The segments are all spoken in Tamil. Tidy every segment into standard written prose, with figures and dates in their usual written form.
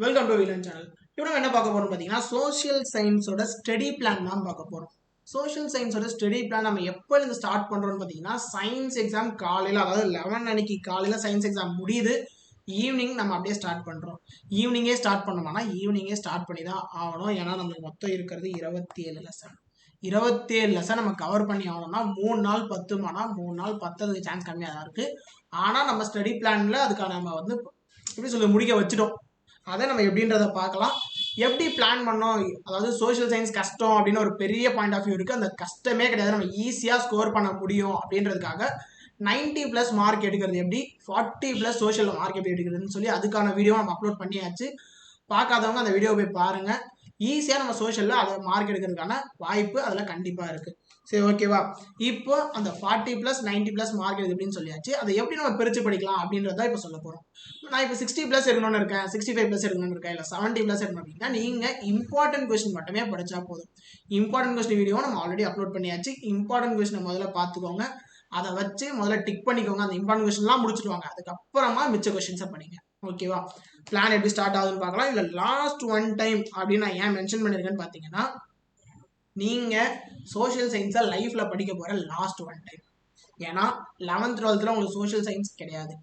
Welcome to விலன் channel. இப்போ நம்ம என்ன பார்க்க போறோம் பார்த்தீங்கன்னா சோஷியல் சயின்ஸோட ஸ்டடி பிளான் தான் பார்க்க போறோம். சோஷியல் சயின்ஸோட ஸ்டடி பிளான் நம்ம எப்போலேருந்து ஸ்டார்ட் பண்றோம்னு பார்த்தீங்கன்னா சயின்ஸ் எக்ஸாம் காலையில், அதாவது 11 அன்னைக்கு காலையில் சயின்ஸ் எக்ஸாம் முடியுது. ஈவினிங் நம்ம அப்படியே ஸ்டார்ட் பண்றோம். ஈவினிங்கே ஸ்டார்ட் பண்ணோம்னா ஈவினிங்கே ஸ்டார்ட் பண்ணி தான் ஆகணும். ஏன்னா நம்மளுக்கு மொத்தம் இருக்கிறது 27 லெசன். 27 லெசன் நம்ம கவர் பண்ணி ஆகணும்னா 3 நாள் 10 3 நாள் 10 சான்ஸ் கம்மியாக தான் இருக்கு. ஆனால் நம்ம ஸ்டடி பிளான்ல அதுக்கான நம்ம வந்து எப்படி சொல்ல முடிக்க வச்சுட்டோம். அதை நம்ம எப்படின்றத பார்க்கலாம். எப்படி பிளான் பண்ணோம், அதாவது சோஷியல் சயின்ஸ் கஷ்டம் அப்படின்னு ஒரு பெரிய பாயிண்ட் ஆஃப் வியூ இருக்குது. அந்த கஷ்டமே கிடையாது, நம்ம ஈஸியாக ஸ்கோர் பண்ண முடியும் அப்படின்றதுக்காக 90+ மார்க் எடுக்கிறது எப்படி, 40+ சோஷியல் மார்க் எப்படி எடுக்கிறதுன்னு சொல்லி அதுக்கான வீடியோ நம்ம அப்லோட் பண்ணியாச்சு. பார்க்காதவங்க அந்த வீடியோ போய் பாருங்க. ஈஸியாக நம்ம சோஷியலில் அதை மார்க் எடுக்கிறதுக்கான வாய்ப்பு அதில் கண்டிப்பாக இருக்குது. சரி, ஓகேவா? இப்போ அந்த 40+ 90+ மார்க் எடுக்கு அப்படின்னு சொல்லியாச்சு. அதை எப்படி நம்ம பிரித்து படிக்கலாம் அப்படின்றத இப்போ சொல்ல போகிறோம். நான் இப்போ 60+ எடுக்கணும்னு இருக்கேன், 65+ எடுக்கணும்னு இருக்கேன், இல்லை 70+ எடுக்கணும் அப்படின்னா நீங்கள் இம்பார்ட்டன்ட் கொஸ்டின் மட்டுமே படித்தா போதும். இம்பார்ட்டன்ட் கொஸ்டின் வீடியோ நம்ம ஆல்ரெடி அப்லோட் பண்ணியாச்சு. இம்பார்ட்டன்ட் கொஸ்டினை முதல்ல பார்த்துக்கோங்க. அதை வச்சு முதல்ல டிக் பண்ணிக்கோங்க. அந்த இம்பார்ட்டன்ட் கொஸ்டின்லாம் முடிச்சுட்டு வாங்க. அதுக்கப்புறமா மிச்ச கொஸ்டின்ஸை படிங்க. ஓகேவா? பிளான் எப்படி ஸ்டார்ட் ஆகுதுன்னு பார்க்கலாம். இல்லை லாஸ்ட் ஒன் டைம் அப்படின்னு நான் ஏன் மென்ஷன் பண்ணியிருக்கேன்னு பார்த்தீங்கன்னா, நீங்கள் சோஷியல் சயின்ஸை லைஃப்பில் படிக்க போகிற லாஸ்ட் ஒன் டைம். ஏன்னா 11th 12th உங்களுக்கு சோஷியல் சயின்ஸ் கிடையாது.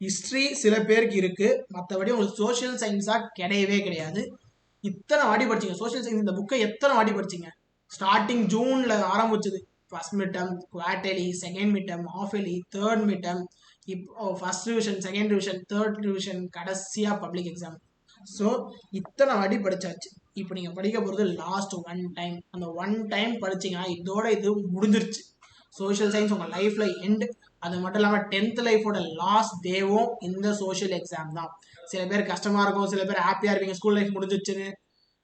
ஹிஸ்ட்ரி சில பேருக்கு இருக்குது, மற்றபடி உங்களுக்கு சோஷியல் சயின்ஸாக கிடையவே கிடையாது. இத்தனை வாட்டி படிச்சிங்க சோஷியல் சயின்ஸ். இந்த புக்கை எத்தனை வாட்டி படிச்சிங்க? ஸ்டார்டிங் ஜூனில் ஆரம்பிச்சது. First mid term, quarterly, second mid term, half yearly, third mid term, இப்போ first revision, second revision, third revision, கடைசியாக பப்ளிக் எக்ஸாம். ஸோ இத்தனை வாட்டி படிச்சாச்சு. இப்போ நீங்கள் படிக்க போகிறது லாஸ்ட் ஒன் டைம். அந்த ஒன் டைம் படிச்சிங்கன்னா இதோட இது முடிஞ்சிருச்சு. சோஷியல் சயின்ஸ் உங்கள் லைஃப்பில் எண்டு. அது மட்டும் இல்லாமல் 10th லைஃபோட லாஸ்ட் டேவும் இந்த சோஷியல் எக்ஸாம் தான். சில பேர் கஷ்டமாக இருக்கும், சில பேர் ஹாப்பியாக இருப்பீங்க ஸ்கூல் லைஃப் முடிஞ்சிருச்சுன்னு.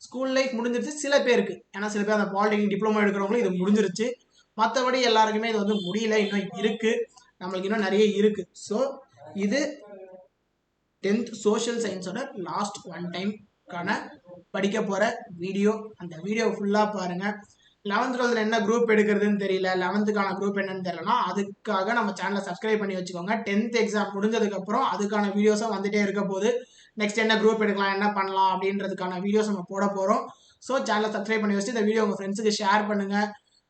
ஸ்கூல் லைஃப் முடிஞ்சிருச்சு சில பேருக்கு, ஏன்னா சில பேர் அந்த பாலிடெக்னிக் டிப்ளமோ எடுக்கிறவங்களும் இது முடிஞ்சிருச்சு. மற்றபடி எல்லாருக்குமே இது வந்து முடியல, இன்னும் இருக்குது, நம்மளுக்கு இன்னும் நிறைய இருக்குது. ஸோ இது 10th சோஷியல் சயின்ஸோட லாஸ்ட் ஒன் டைம்க்கான படிக்க போகிற வீடியோ. அந்த வீடியோ ஃபுல்லாக பாருங்கள். 11th 12th என்ன குரூப் எடுக்கிறதுன்னு தெரியல, 11th குரூப் என்னன்னு தெரியலனா அதுக்காக நம்ம சேனலை சப்ஸ்கிரைப் பண்ணி வச்சுக்கோங்க. 10th எக்ஸாம் முடிஞ்சதுக்கப்புறம் அதுக்கான வீடியோஸும் வந்துட்டே இருக்க போது. நெக்ஸ்ட் என்ன குரூப் எடுக்கலாம், என்ன பண்ணலாம் அப்படின்றதுக்கான வீடியோஸ் நம்ம போட போகிறோம். ஸோ சேனலை சப்ஸ்கிரைப் பண்ணி வச்சு இந்த வீடியோ உங்கள் ஃப்ரெண்ட்ஸுக்கு ஷேர் பண்ணுங்கள்.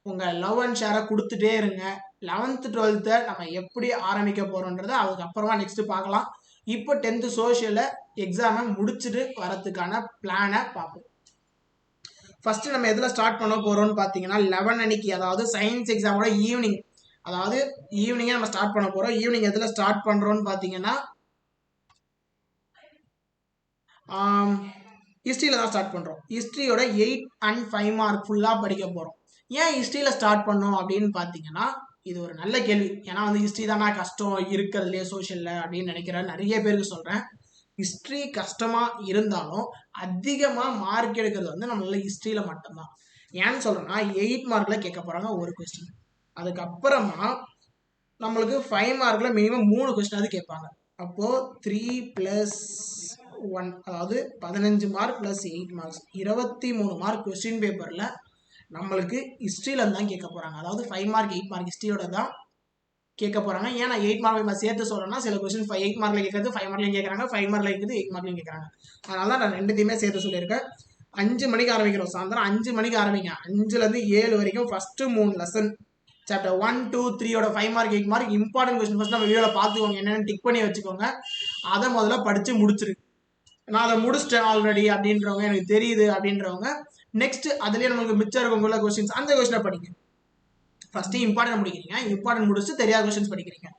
உங்கள் லவ் அண்ட் ஷேரை கொடுத்துட்டே இருங்க. 11th 12th நம்ம எப்படி ஆரம்பிக்க போகிறோன்றதை அதுக்கப்புறமா நெக்ஸ்ட் பார்க்கலாம். இப்போ 10th சோஷியலை எக்ஸாமை முடிச்சுட்டு வரதுக்கான பிளானை பார்ப்போம். ஃபர்ஸ்ட் நம்ம எதில் ஸ்டார்ட் பண்ண போகிறோம்னு பார்த்தீங்கன்னா 11 அன்னைக்கு, அதாவது சயின்ஸ் எக்ஸாமோட ஈவினிங், அதாவது ஈவினிங்கே நம்ம ஸ்டார்ட் பண்ண போகிறோம். ஈவினிங் எதில் ஸ்டார்ட் பண்ணுறோன்னு பார்த்தீங்கன்னா ஹிஸ்ட்ரியில் தான் ஸ்டார்ட் பண்ணுறோம். ஹிஸ்ட்ரியோட 8 and 5 மார்க் ஃபுல்லாக படிக்க போகிறோம். ஏன் ஹிஸ்ட்ரியில் ஸ்டார்ட் பண்ணோம் அப்படின்னு பார்த்தீங்கன்னா, இது ஒரு நல்ல கேள்வி. ஏன்னா வந்து ஹிஸ்ட்ரி தானே கஷ்டம் இருக்கிறதுலே சோஷியலில் அப்படின்னு நினைக்கிற நிறைய பேருக்கு சொல்கிறேன். ஹிஸ்ட்ரி கஷ்டமாக இருந்தாலும் அதிகமாக மார்க் எடுக்கிறது வந்து நம்மளால ஹிஸ்ட்ரியில் மட்டும்தான். ஏன்னு சொல்கிறேன்னா 8 மார்க்கில் கேட்க போகிறாங்க ஒரு கொஸ்டின். அதுக்கப்புறமா நம்மளுக்கு 5 மார்க்கில் மினிமம் 3 கொஸ்டினாவது கேட்பாங்க. அப்போது 3 + 1, அதாவது 15 மார்க் + 8 மார்க்ஸ், 23 மார்க் கொஸ்டின் பேப்பரில் நம்மளுக்கு ஹிஸ்ட்ரியில் தான் கேட்க போகிறாங்க. அதாவது 5 மார்க் 8 மார்க் ஹிஸ்ட்ரியோட தான் கேட்க போகிறாங்க. ஏன்னா 8 மார்க் நம்ம சேர்த்து சொல்லணும்னா சில கொஸ்டின் 8 மார்க்கில் கேட்கறது 5 மார்க்லையும் கேட்குறாங்க, 5 மார்க்கில் கேட்குறது 8 மார்க்லையும் கேட்குறாங்க. அதனால தான் நான் ரெண்டுத்தையுமே சேர்த்து சொல்லியிருக்கேன். 5 மணிக்கு ஆரம்பிக்கிறோம், சாயந்தரம் 5 மணிக்கு ஆரம்பிங்க. 5லேருந்து 7 வரைக்கும் first 3 lesson, chapter 1 2 3யோட 5 mark 8 mark important question first நம்ம வீடியோவில் பார்த்துக்கோங்க, என்னென்னு டிக் பண்ணி வச்சுக்கோங்க. அதை முதல்ல படித்து முடிச்சிரு. நான் அதை முடிச்சிட்டேன் ஆல்ரெடி அப்படின்றவங்க, எனக்கு தெரியுது அப்படின்றவங்க, நெக்ஸ்ட் அதுலேயே நம்மளுக்கு மிச்சம் இருக்கவங்கள கொஸ்டின்ஸ் அந்த கொஸ்டினை படிங்க. ஃபஸ்ட்டு இம்பார்ட்டன்ட் முடிக்கிறீங்க, இம்பார்ட்டன்ட் முடிச்சுட்டு தெரியாத கொஸ்டின்ஸ் படிக்கிறீங்க.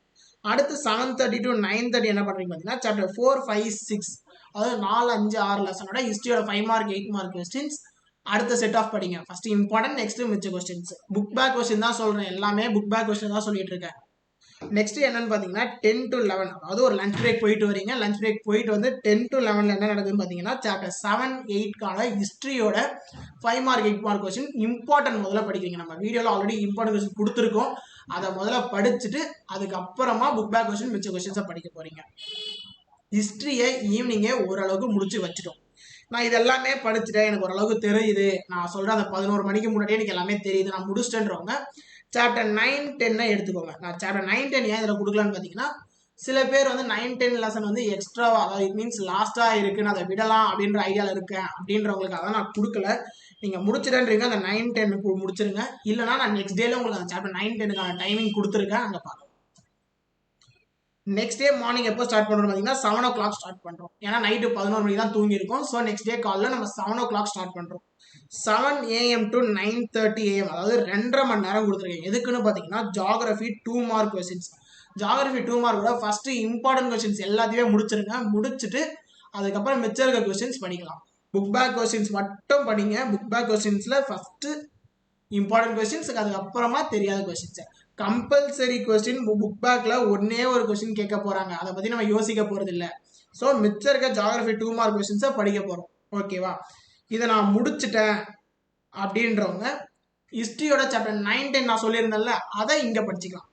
அடுத்து 7:30 to 9:30 என்ன பண்ணுறீங்க பார்த்தீங்கன்னா சாப்டர் 4 5 6, அதாவது 4 5 6 லெசனோட ஹிஸ்ட்ரியோட 5 மார்க் 8 மார்க் கொஸ்டின்ஸ் அடுத்த செட் ஆஃப் படிங்க. ஃபஸ்ட்டு இம்பார்ட்டன்ட், நெக்ஸ்ட் மிச்ச கொஸ்டின்ஸ். புக் பேக் கொஸ்டின் தான் சொல்கிறேன், எல்லாமே புக் பேக் கொஸ்டின் தான் சொல்லிட்டு இருக்கேன். நெக்ஸ்ட் என்னன்னு பார்த்தீங்கன்னா 10 to 11, அதாவது ஒரு லஞ்ச் பிரேக் போயிட்டு வரீங்க. லஞ்ச் பிரேக் போயிட்டு வந்து 10 to 11 என்ன நடக்குதுன்னு பார்த்தீங்கன்னா chapter 7 8க்கான ஹிஸ்ட்ரியோட 5 mark 8 mark question important முதல்ல படிக்கிறீங்க. நம்ம வீடியோவில் ஆல்ரெடி இம்பார்ட்டன்ட் கொஸ்டின் கொடுத்துருக்கோம். அதை முதல்ல படிச்சுட்டு அதுக்கப்புறமா புக் பேக் கொஸ்டின் மிச்ச கொஸ்டின்ஸை படிக்க போறீங்க. ஹிஸ்ட்ரியை ஈவினிங்கே ஓரளவுக்கு முடிச்சு வச்சுட்டோம். நான் இதெல்லாமே படிச்சுட்டேன், எனக்கு ஓரளவுக்கு தெரியுது, நான் சொல்கிறேன் அந்த 11 மணிக்கு முன்னாடியே எனக்கு எல்லாமே தெரியுது, நான் முடிச்சிட்டேன்றவங்க சாப்டர் 9 10 எடுத்துக்கோங்க. நான் சாப்டர் 9 10 ஏன் இதில் கொடுக்கலான்னு பார்த்தீங்கன்னா சில பேர் வந்து 9-10 லெசன் வந்து எக்ஸ்ட்ரா, அதாவது இட் மீன்ஸ் லாஸ்டா இருக்குன்னு அதை விடலாம் அப்படின்ற ஐடியாவில் இருக்கேன் அப்படின்றவங்களுக்கு அதான் நான் கொடுக்கல. நீங்க முடிச்சிடன்றீங்க அந்த 9-10 முடிச்சிருங்க. இல்லைன்னா நான் நெக்ஸ்ட் டேல உங்களுக்கு அந்த சாப்டர் 9-10க்கான டைமிங் கொடுத்துருக்கேன், அங்கே பார்க்கலாம். நெக்ஸ்ட் டே மார்னிங் எப்போ ஸ்டார்ட் பண்ணுறோம் பார்த்தீங்கன்னா 7 o'clock ஸ்டார்ட் பண்ணுறோம். ஏன்னா நைட்டு 11 மணிக்கு தான் தூங்கியிருக்கோம். ஸோ நெக்ஸ்ட் டே காலைல நம்ம 7 o'clock ஸ்டார்ட் பண்ணுறோம். 7 AM to 9:30 AM, அதாவது 2.5 மணி நேரம் கொடுத்துருக்கேன். எதுக்குன்னு பார்த்தீங்கன்னா ஜாகிரபி 2 மார்க் கொஸ்டின்ஸ். ஜாகிரபி 2 மார்க்கோட ஃபர்ஸ்ட் இம்பார்ட்டன்ட் கொஸ்டின்ஸ் எல்லாத்தையுமே முடிச்சிருங்க. முடிச்சுட்டு அதுக்கப்புறம் மிச்சம் இருக்க கொஸ்டின்ஸ் படிக்கலாம். புக் பேக் கொஸ்டின்ஸ் மட்டும் படிங்க. புக் பேக் கொஸ்டின்ஸ்ல ஃபர்ஸ்ட் இம்பார்ட்டன்ட் கொஸ்டின்ஸ், அதுக்கப்புறமா தெரியாத கொஸ்டின்ஸ். கம்பல்சரி கொஸ்டின் புக் பேக்ல ஒன்னே ஒரு கொஸ்டின் கேட்க போறாங்க, அதை பத்தி நம்ம யோசிக்க போறது இல்லை. ஸோ மிச்சம் இருக்க ஜாகிரபி 2 மார்க் கொஸ்டின்ஸை படிக்க போறோம். ஓகேவா? இதை நான் முடிச்சுட்டேன் அப்படின்றவங்க ஹிஸ்டரியோட சாப்டர் 9-10 நான் சொல்லியிருந்தேன்ல, அதை இங்க படிச்சுக்கலாம்.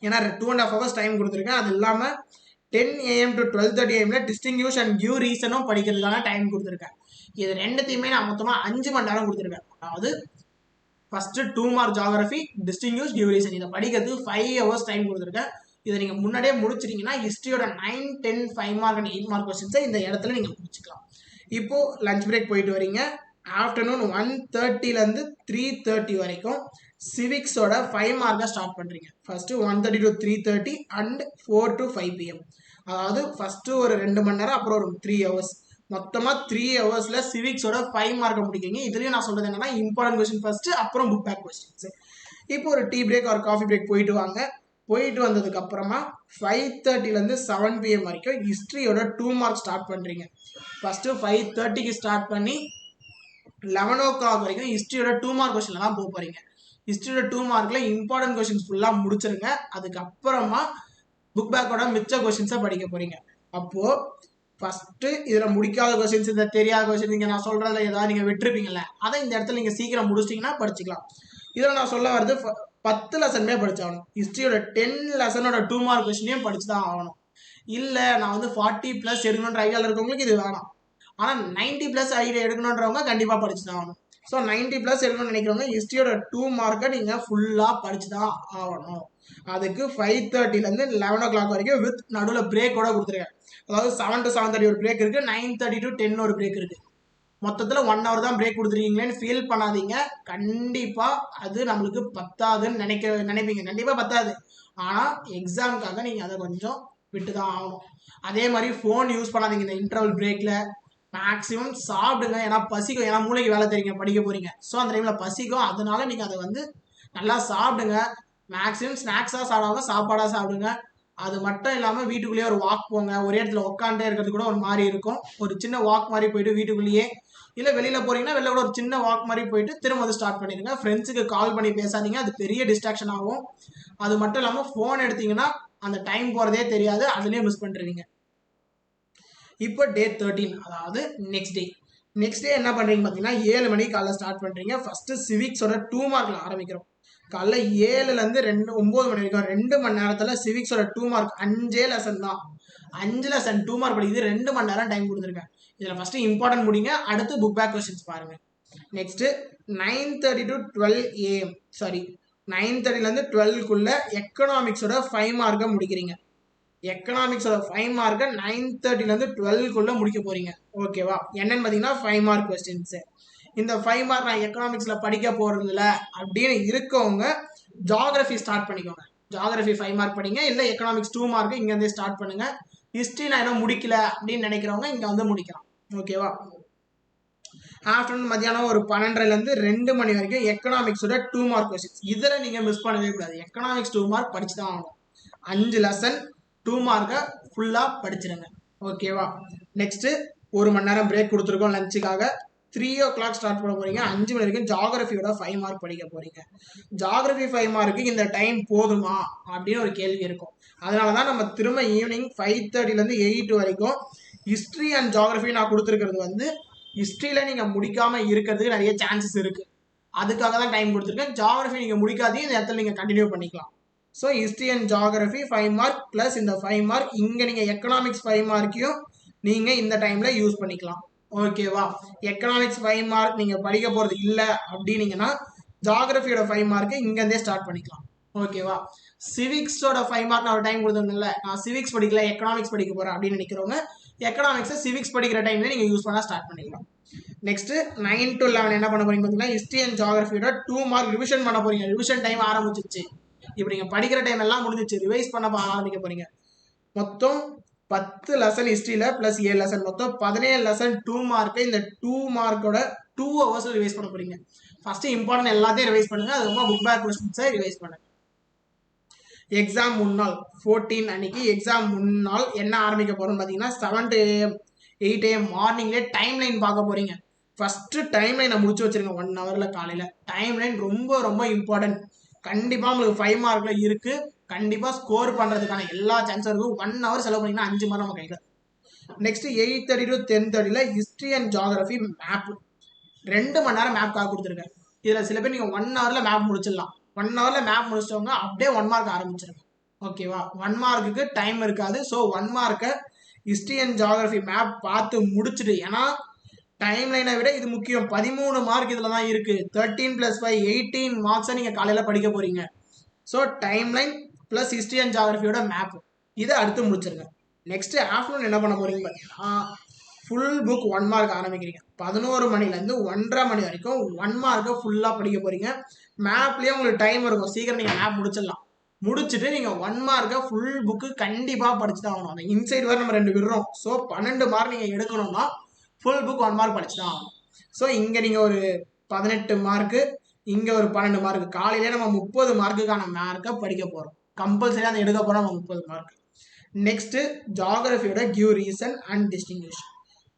ஏன்னா 2.5 hours டைம் கொடுத்துருக்கேன். அது இல்லாம 10 AM to 12:30 AM distinguish and give ரீசனும் படிக்கிறதுக்கான டைம் கொடுத்துருக்கேன். இது ரெண்டுத்தையுமே நான் மொத்தமா 5 மணி நேரம் கொடுத்துருக்கேன். அதாவது first 2 mark geography, distinguish, give reason, இதை படிக்கிறதுக்கு 5 hours டைம் கொடுத்துருக்கேன். இதை நீங்க முன்னாடியே முடிச்சிட்டீங்கன்னா ஹிஸ்டரியோட 9, 10, 5 மார்க் அண்ட் 8 மார்க் கொஸ்டின்ஸை இந்த இடத்துல நீங்க முடிச்சுக்கலாம். இப்போ லஞ்ச் பிரேக் போயிட்டு வரீங்க. ஆஃப்டர்நூன் 1:30 3:30 வரைக்கும் சிவிக்ஸோட 5 மார்க்கை ஸ்டார்ட் பண்றீங்க. First 1:30 to 3:30 and 4 to 5 PM. அதாவது ஃபர்ஸ்ட் ஒரு 2 மணி நேரம், அப்புறம் ஒரு 3 hours, மொத்தமா 3 ஹவர்ஸ்ல சிவிக்ஸோட 5 மார்க்கை முடிக்கிறீங்க. இதுலயும் நான் சொல்றது என்னன்னா இம்பார்ட்டன்ட் கொஸ்டின் ஃபர்ஸ்ட், அப்புறம் புக் பேக் கொஸ்டின்ஸ். இப்போ ஒரு டீ பிரேக் ஒரு காஃபி பிரேக் போயிட்டு வாங்க. போயிட்டு வந்ததுக்கு அப்புறமா 5:30 7 PM வரைக்கும் ஹிஸ்டரியோட 2 மார்க் ஸ்டார்ட் பண்றீங்க. ஃபர்ஸ்ட் 5:30க்கு ஸ்டார்ட் பண்ணி 11 o'clock வரைக்கும் ஹிஸ்டரியோட 2 மார்க் கொஸ்டின்ல தான் போக போறீங்க. ஹிஸ்டரியோட 2 மார்க்ல இம்பார்ட்டன்ட் கொஸ்டின்ஸ் ஃபுல்லா முடிச்சிருங்க. அதுக்கப்புறமா புக் பேக்கோட மிச்ச கொஸ்டின்ஸை படிக்க போறீங்க. அப்போ ஃபர்ஸ்ட் இதுல முடிக்காத கொஸ்டின்ஸ், இந்த தெரியாத கொஸ்டின், நீங்க நான் சொல்றதுல ஏதாவது நீங்க விட்டுருப்பீங்கல்ல, அதை இந்த இடத்துல நீங்க சீக்கிரம் முடிச்சிட்டீங்கன்னா படிச்சுக்கலாம். இதுல நான் சொல்ல வருது 10 லெசனுமே படிச்சாகணும். ஹிஸ்டரியோட 10 லெசனோட 2 மார்க் கொஸ்டினையும் படிச்சுதான் ஆகணும். இல்ல நான் வந்து 40+ எடுக்கணுன்ற ஐடியாவில் இருக்கவங்களுக்கு இது வேணாம். ஆனா 90+ ஐடியா எடுக்கணுன்றவங்க கண்டிப்பா படிச்சுதான் ஆகணும். ஸோ 90+ எடுக்கணும்னு நினைக்கிறவங்க ஹிஸ்டரியோட 2 மார்க்கை நீங்க ஃபுல்லா படிச்சுதான் ஆகணும். அதுக்கு 5:30 11 o'clock வரைக்கும் வித் நடுவில் பிரேக்கோட கொடுத்துருக்கேன். அதாவது 7 to 7:30 ஒரு பிரேக் இருக்கு, 9:30 to 10 ஒரு பிரேக் இருக்கு. மொத்தத்தில் 1 hour தான் பிரேக் கொடுத்துருக்கீங்களேன்னு ஃபீல் பண்ணாதீங்க. கண்டிப்பா அது நம்மளுக்கு பத்தாதுன்னு நினைப்பீங்க. கண்டிப்பா பத்தாது. ஆனா எக்ஸாமுக்காக நீங்க அதை கொஞ்சம் விட்டுதான் ஆகணும். அதே மாதிரி ஃபோன் யூஸ் பண்ணாதீங்க இந்த இன்டர்வல் பிரேக்ல. மேக்ஸிமம் சாப்பிடுங்க. ஏன்னா பசிக்கும், ஏன்னா மூளைக்கு வேலை தெரியுங்க, படிக்க போறீங்க. ஸோ அந்த டைம்ல பசிக்கும், அதனால நீங்க அதை வந்து நல்லா சாப்பிடுங்க. மேக்ஸிமம் ஸ்நாக்ஸா சாப்பிடாம சாப்பாடா சாப்பிடுங்க. அது மட்டும் இல்லாம வீட்டுக்குள்ளேயே ஒரு வாக் போங்க. ஒரே இடத்துல உட்காண்டே இருக்கிறது கூட ஒரு மாதிரி இருக்கும். ஒரு சின்ன வாக் மாதிரி போயிட்டு வீட்டுக்குள்ளேயே, இல்ல வெளியில போறீங்கன்னா வெளில கூட ஒரு சின்ன வாக் மாதிரி போயிட்டு திரும்ப வந்து ஸ்டார்ட் பண்ணிடுங்க. ஃப்ரெண்ட்ஸுக்கு கால் பண்ணி பேசாதீங்க, அது பெரிய டிஸ்ட்ராக்ஷன் ஆகும். அது மட்டும் இல்லாம ஃபோன் எடுத்தீங்கன்னா அந்த டைம் போறதே தெரியாது, அதுலயே மிஸ் பண்ணிடுவீங்க. இப்போ டே 13, அதாவது நெக்ஸ்ட் டே என்ன பண்றீங்க பார்த்தீங்கன்னா 7 மணிக்கு காலைல ஸ்டார்ட் பண்றீங்க. ஃபர்ஸ்ட் சிவிக்ஸோட 2 மார்க்ல ஆரம்பிக்கிறோம். காலைல 7ல இருந்து 9 மணி வரைக்கும் 2 மணி நேரத்துல சிவிக்ஸோட 2 மார்க் 5 லெசன் தான். 5 லெசன் 2 மார்க் படிக்குது. 2 மணி நேரம் டைம் கொடுத்துருக்கேன். இதுல ஃபர்ஸ்ட் இம்பார்ட்டன்ட் முடிங்க, அடுத்து புக் பேக் கொஸ்டின்ஸ் பாருங்க. நெக்ஸ்ட் 9:30 to 12 AM, சாரி 9:30 12க்குள்ள எக்கனாமிக்ஸோட 5 மார்க்கை முடிக்கிறீங்க. எக்கனாமிக்ஸோட 5 மார்க்கை 9:30 12க்குள்ள முடிக்க போறீங்க. ஓகேவா? என்னன்னு பார்த்தீங்கன்னா 5 மார்க் கொஸ்டின்ஸ். இந்த 5 மார்க் நான் எக்கனாமிக்ஸ்ல படிக்க போறதுல அப்படின்னு இருக்கவங்க ஜியோகிராஃபி ஸ்டார்ட் பண்ணிக்கோங்க. ஜியோகிராஃபி 5 மார்க் படிங்க, இல்லை எக்கனாமிக்ஸ் 2 மார்க் இங்க இருந்தே ஸ்டார்ட் பண்ணுங்க. ஹிஸ்டரி நான் இன்னும் முடிக்கல அப்படின்னு நினைக்கிறவங்க இங்க வந்து முடிக்கலாம். ஓகேவா? ஆஃப்டர்நூன் மத்தியானம் ஒரு 12ல 2 மணி வரைக்கும் எக்கனாமிக்ஸோட 2 மார்க் கொஸ்டின்ஸ். இதுல நீங்க மிஸ் பண்ணவே கூடாது. எக்கனாமிக்ஸ் 2 மார்க் படிச்சுதான் ஆகணும். 5 லெசன் 2 மார்க்கை ஃபுல்லா படிச்சிருங்க. ஓகேவா? நெக்ஸ்ட் 1 மணி நேரம் பிரேக் கொடுத்துருக்கோம் லஞ்சுக்காக. 3 o'clock ஸ்டார்ட் பண்ண போறீங்க. 5 மணி வரைக்கும் ஜியோகிராஃபியோட 5 மார்க் படிக்க போறீங்க. ஜியோகிராஃபி 5 மார்க்கு இந்த டைம் போதுமா அப்படின்னு ஒரு கேள்வி இருக்கும். அதனாலதான் நம்ம திரும்ப ஈவினிங் 5:30 8 வரைக்கும் ஹிஸ்டரி அண்ட் ஜியோகிராஃபி நான் கொடுத்துருக்கிறது வந்து ஹிஸ்டரியில நீங்க முடிக்காம இருக்கிறதுக்கு நிறைய சான்சஸ் இருக்கு. அதுக்காக தான் டைம் கொடுத்துருக்கேன். ஜியோகிராஃபி நீங்க முடிக்காதீங்க, இந்த இடத்துல நீங்க கண்டினியூ பண்ணிக்கலாம். So history and geography 5 mark plus இந்த 5 மார்க் இங்க நீங்க எக்கனாமிக்ஸ் 5 மார்க்கையும் நீங்க இந்த டைம்ல யூஸ் பண்ணிக்கலாம். ஓகேவா? எக்கனாமிக்ஸ் 5 மார்க் நீங்க படிக்க போறது இல்லை அப்படின்னீங்கன்னா ஜியோகிராஃபியோட 5 மார்க்கு இங்க இருந்தே ஸ்டார்ட் பண்ணிக்கலாம். ஓகேவா? சிவிக்ஸோட 5 மார்க் நான் ஒரு டைம் கொடுத்துருந்தேன்ல, நான் சிவிக்ஸ் படிக்கல எக்கனாமிக்ஸ் படிக்க போறேன் அப்படின்னு நினைக்கிறவங்க எக்கனாமிக்ஸை சிவிக்ஸ் படிக்கிற டைம்ல நீங்க யூஸ் பண்ண ஸ்டார்ட் பண்ணிக்கலாம். நெக்ஸ்ட் 9 to 11 என்ன பண்ண போறீங்க பார்த்தீங்கன்னா, ஹிஸ்ட்ரி அண்ட் ஜியோகிராஃபியோட 2 மார்க் ரிவிஷன் பண்ண போறீங்க. ரிவிஷன் டைம் ஆரம்பிச்சிருச்சு. இப்போ நீங்க படிக்கிற டைம் எல்லாம் முடிஞ்சிச்சு, ரிவைஸ் பண்ண ஆரம்பிக்க போறீங்க. மொத்தம் 10 லெசன் ஹிஸ்ட்ரியில பிளஸ் 7 லெசன், மொத்தம் 17 லெசன் 2 மார்க்கு. இந்த 2 மார்க்கோட 2 ஹவர்ஸ்ல ரிவைஸ் பண்ண போறீங்க. ஃபர்ஸ்ட் இம்பார்ட்டன்ட் எல்லாத்தையும் ரிவைஸ் பண்ணுங்க, அதுக்கப்புறம் புக் பேக் கொஸ்டின்ஸை ரிவைஸ் பண்ணுங்க. எக்ஸாம் முன்னாள் 14 அன்னைக்கு எக்ஸாம் முன்னாள் என்ன ஆரம்பிக்க போறோம்னு பார்த்தீங்கன்னா 7 to 8 AM மார்னிங்லேயே டைம் லைன் பார்க்க போறீங்க. ஃபர்ஸ்ட் டைம் லைனை முடிச்சு வச்சிருங்க 1 ஹவர்ல காலையில. டைம் லைன் ரொம்ப ரொம்ப இம்பார்ட்டன்ட். கண்டிப்பா உங்களுக்கு 5 மார்க்ல இருக்கு. கண்டிப்பா ஸ்கோர் பண்றதுக்கான எல்லா சான்ஸும் இருக்கும். 1 ஹவர் செலவு பண்ணீங்கன்னா 5 மார்க் நம்ம கையில. Next 8:30 to 10:30 history and geography map 2 மணி நேரம் மேப்காக கொடுத்துருக்கேன். இதுல சில பேர் நீங்க 1 ஹவர்ல மேப் முடிச்சிடலாம். 1 ஹவர்ல மேப் முடிச்சிட்டவங்க அப்படியே 1 மார்க் ஆரம்பிச்சிருங்க. ஓகேவா? 1 மார்க்குக்கு டைம் இருக்காது. ஸோ 1 மார்க்கை ஹிஸ்ட்ரி அண்ட் ஜியோகிராஃபி மேப் பார்த்து முடிச்சுட்டு, ஏன்னா டைம் லைனை விட இது முக்கியம். 13 மார்க் இதுல தான் இருக்கு. 13 + 5 18 மார்க்ஸை நீங்க காலையில படிக்க போறீங்க. So time line plus history and ஜியோகிராஃபியோட மேப் இதை அடுத்து முடிச்சிருங்க. நெக்ஸ்ட் ஆஃப்டர்நூன் என்ன பண்ண போறீங்க பார்த்தீங்கன்னா, ஃபுல் புக் 1 மார்க் ஆரம்பிக்கிறீங்க. 11 மணிலேருந்து 1:30 மணி வரைக்கும் 1 மார்க்கை ஃபுல்லாக படிக்க போறீங்க. மேப்லேயே உங்களுக்கு டைம் இருக்கும், சீக்கிரம் நீங்கள் மேப் முடிச்சிடலாம். முடிச்சுட்டு நீங்கள் 1 மார்க்கை ஃபுல் புக்கு கண்டிப்பாக படிச்சு தான் ஆகணும். அந்த இன்சைட் வரை நம்ம 2 விடுறோம். ஸோ 12 மார்க் நீங்கள் எடுக்கணும்னா ஃபுல் புக் 1 மார்க் படிச்சு தான் ஆகணும். ஸோ இங்கே நீங்கள் ஒரு 18 மார்க்கு, இங்கே ஒரு 12 மார்க். காலையிலே நம்ம 30 மார்க்குக்கான மார்க்கை படிக்க போகிறோம். கம்பல்சரியாக அதை எடுக்க போகிறோம் நம்ம 30 மார்க். நெக்ஸ்ட் ஜியோகிராஃபியோட கிவ் ரீசன் அண்ட் டிஸ்டிங்விஷ்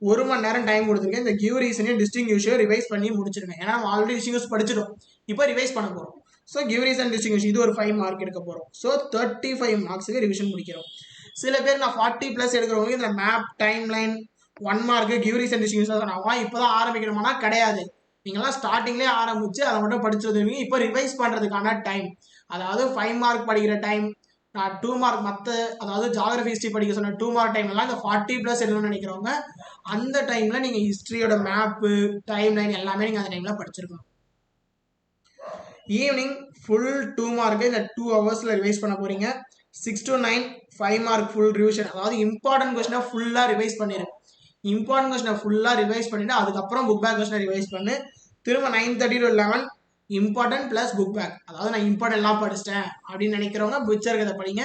1 மணி நேரம் டைம் கொடுத்துருக்கேன். இந்த கிவ் ரீசனையும் டிஸ்டிங்விஷையும் ரிவைஸ் பண்ணி முடிச்சிருங்க. ஏன்னா நம்ம ஆல்ரெடி டிஸ்டிங்விஷ் படிச்சிடும், இப்போ ரிவைஸ் பண்ண போகிறோம். ஸோ கிவ் ரீசன் டிஸ்டிங்விஷ் இது ஒரு 5 மார்க் எடுக்க போகிறோம். ஸோ 35 மார்க்ஸுக்கு ரிவிஷன் முடிக்கிறோம். சில பேர் நான் 40+ எடுக்கிறவங்க இந்த map time line 1 mark give reason distinguish சொன்னாவா இப்போதான் ஆரம்பிக்கணுமானா கிடையாது. நீங்களாம் ஸ்டார்டிங்லேயே ஆரம்பிச்சு அதை மட்டும் படிச்சு வந்துருவீங்க. இப்போ ரிவைஸ் பண்ணுறதுக்கான டைம், அதாவது 5 மார்க் படிக்கிற டைம், நான் 2 மார்க் மற்ற அதாவது ஜியோகிராஃபி ஹிஸ்ட்ரி படிக்க சொன்ன 2 மார்க் டைம் எல்லாம் இந்த 40+ எடுக்கணும்னு நினைக்கிறவங்க அந்த டைம்ல நீங்க ஹிஸ்ட்ரியோட மேப்பு டைம் லைன் எல்லாமே நீங்க அந்த டைம்ல படிச்சிருக்கணும். ஈவினிங் ஃபுல் 2 மார்க்கு இந்த 2 ஹவர்ஸ்ல ரிவைஸ் பண்ண போறீங்க. 6 to 9 5 மார்க் ஃபுல் ரிவிஷன், அதாவது இம்பார்ட்டன்ட் கொஸ்டினை ஃபுல்லா ரிவைஸ் பண்ணிருங்க. இம்பார்ட்டன்ட் கொஸ்டினை ஃபுல்லா ரிவைஸ் பண்ணிட்டு அதுக்கப்புறம் புக் பேக் கொஸ்டினை ரிவைஸ் பண்ணு. திரும்ப 9:30 to 11 important plus book back. அதாவது நான் இம்பார்ட்டன்ட் எல்லாம் படிச்சிட்டேன் அப்படின்னு நினைக்கிறவங்க மிச்சம் இருக்கிறத படிங்க.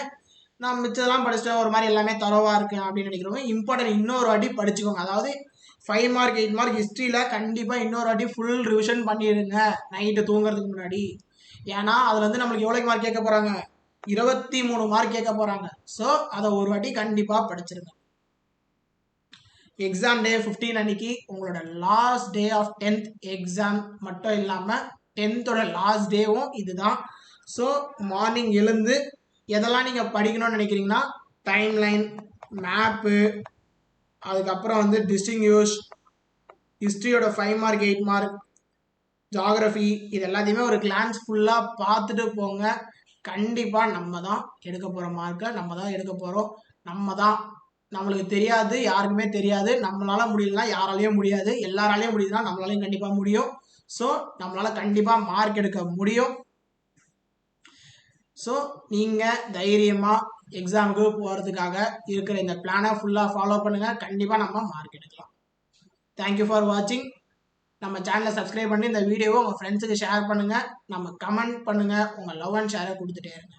நான் மிச்சதெல்லாம் படிச்சிட்டேன் ஒரு மாதிரி எல்லாமே தரவா இருக்கு அப்படின்னு நினைக்கிறவங்க இம்பார்ட்டன்ட் இன்னொரு வாட்டி படிச்சுக்கோங்க. அதாவது 5 மார்க் 8 மார்க் ஹிஸ்ட்ரியில கண்டிப்பா இன்னொரு வாட்டி ஃபுல் ரிவிஷன் பண்ணிடுங்க நைட்டு தூங்குறதுக்கு முன்னாடி. ஏன்னா அதுல இருந்து நம்மளுக்கு எவ்வளவு மார்க் கேட்க போறாங்க? 23 மார்க் கேட்க போறாங்க. ஸோ அதை ஒரு வாட்டி கண்டிப்பா படிச்சிருங்க. எக்ஸாம் டே 15 அன்னைக்கு உங்களோட last day of 10th exam மட்டும் இல்லாமல் 10th லாஸ்ட் டேவும் இதுதான். ஸோ மார்னிங் எழுந்து எதெல்லாம் நீங்கள் படிக்கணும்னு நினைக்கிறீங்கன்னா டைம் லைன், மேப்பு, அதுக்கப்புறம் வந்து டிஸ்டிங்விஷ், ஹிஸ்ட்ரியோட 5 மார்க் 8 மார்க், ஜியோகிராஃபி, இது எல்லாத்தையுமே ஒரு கிளான்ஸ் ஃபுல்லாக பார்த்துட்டு போங்க. கண்டிப்பாக நம்ம தான் எடுக்க போகிற மார்க்கை நம்ம தான் எடுக்க போகிறோம். நம்ம தான், நம்மளுக்கு தெரியாது, யாருக்குமே தெரியாது. நம்மளால முடியலன்னா யாராலையும் முடியாது, எல்லாராலையும் முடியுதுன்னா நம்மளாலையும் கண்டிப்பா முடியும். ஸோ நம்மளால கண்டிப்பா மார்க் எடுக்க முடியும். ஸோ நீங்க தைரியமா எக்ஸாமுக்கு போறதுக்காக இருக்கிற இந்த பிளானை ஃபுல்லா ஃபாலோ பண்ணுங்க. கண்டிப்பா நம்ம மார்க் எடுக்கலாம். தேங்க்யூ ஃபார் வாட்சிங். நம்ம சேனலை சப்ஸ்கிரைப் பண்ணி இந்த வீடியோவை உங்க ஃப்ரெண்ட்ஸுக்கு ஷேர் பண்ணுங்க. நம்ம கமெண்ட் பண்ணுங்க. உங்க லவ் அண்ட் ஷேரை கொடுத்துட்டே இருங்க.